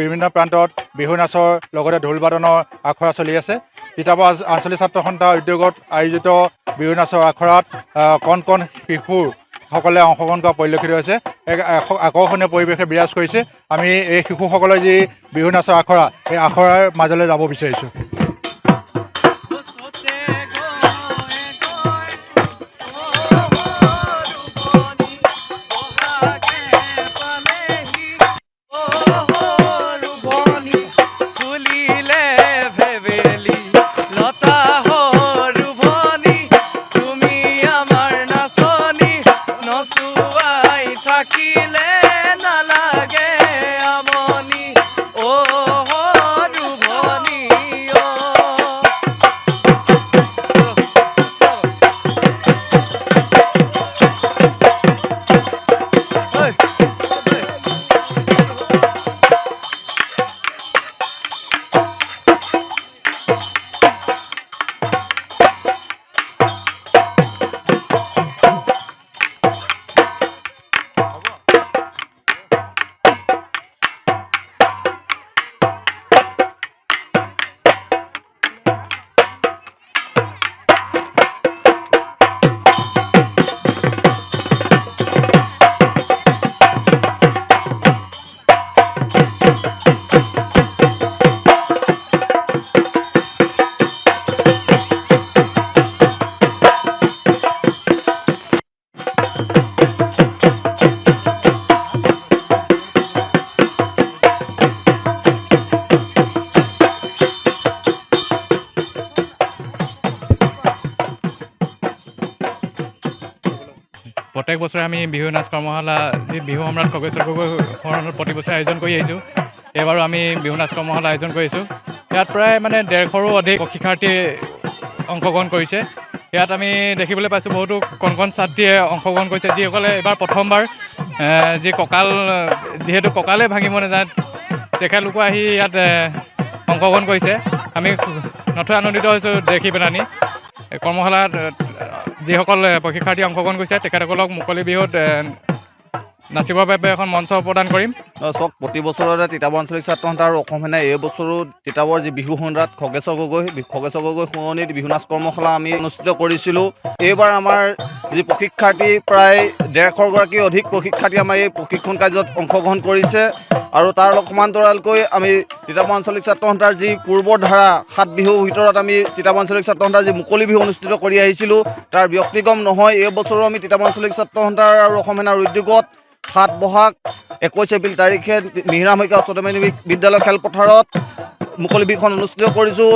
বিভিন্ন প্ৰান্তত বিহু নাচৰ লগতে ঢোল বাদনৰ আখৰা চলি আছে। তিতাবৰ আঞ্চলিক ছাত্ৰ সন্থাৰ উদ্যোগত আয়োজিত বিহু নাচৰ আখৰাত কণ কণ শিশুসকলে অংশগ্ৰহণ কৰা পৰিলক্ষিত হৈছে। এক আকৰ্ষণীয় পৰিৱেশে বিৰাজ কৰিছে। আমি এই শিশুসকলৰ যি বিহু নাচৰ আখৰা, এই আখৰাৰ মাজলৈ যাব বিচাৰিছোঁ। প্ৰত্যেক বছৰে আমি বিহু নাচ কৰ্মশালা যি বিহু সম্ৰাট খগেশ্বৰ গগৈ সৰণত প্ৰতি বছৰে আয়োজন কৰি আহিছোঁ। এইবাৰো আমি বিহু নাচ কৰ্মশালা আয়োজন কৰিছোঁ। ইয়াত প্ৰায় 150ৰো অধিক শিক্ষাৰ্থী অংশগ্ৰহণ কৰিছে। ইয়াত আমি দেখিবলৈ পাইছোঁ বহুতো কণ কণ ছাত্ৰীয়ে অংশগ্ৰহণ কৰিছে, যিসকলে এইবাৰ প্ৰথমবাৰ যি যিহেতু কঁকালে ভাঙিব নাযায়, তেখেতলোকো আহি ইয়াত অংশগ্ৰহণ কৰিছে। আমি নথৈ আনন্দিত হৈছোঁ দেখি পেলানি। কৰ্মশালাত যিসকল শিক্ষাৰ্থী অংশগ্ৰহণ কৰিছে তেখেতসকলক মুকলি বিহুত নাচিবৰ বাবে এখন মঞ্চ প্ৰদান কৰিম। চাওক, প্ৰতি বছৰতে তিতাবৰ আঞ্চলিক ছাত্ৰ সন্থা আৰু অসম সেনাই এই বছৰো তিতাবৰ যি বিহু সম্ৰাট খগেশ্বৰ গগৈ সোঁৱৰণিত বিহু নাচ কৰ্মশালা আমি অনুষ্ঠিত কৰিছিলোঁ। এইবাৰ আমাৰ যি প্ৰশিক্ষাৰ্থী প্ৰায় 150গৰাকী অধিক প্ৰশিক্ষাৰ্থী আমাৰ এই প্ৰশিক্ষণ কাৰ্যত অংশগ্ৰহণ কৰিছে। আৰু তাৰ সমান্তৰালকৈ আমি তিতাবৰ আঞ্চলিক ছাত্ৰ সন্থাৰ যি পূৰ্বৰ ধাৰা 7 বিহুৰ ভিতৰত আমি তিতাবৰ আঞ্চলিক ছাত্ৰ সন্থাৰ যি মুকলি বিহু অনুষ্ঠিত কৰি আহিছিলোঁ, তাৰ ব্যক্তিক্ৰম নহয়। এই বছৰো আমি তিতাবৰ আঞ্চলিক ছাত্ৰ সন্থাৰ আৰু অসম সেনাৰ উদ্যোগত 7 বহাগ 21 এপ্ৰিল তাৰিখে মিহিৰাম শইকীয়া উচ্চতৰ মাধ্যমিক বিদ্যালয় খেলপথাৰত মুকলি বিহুখন অনুষ্ঠিত কৰিছোঁ।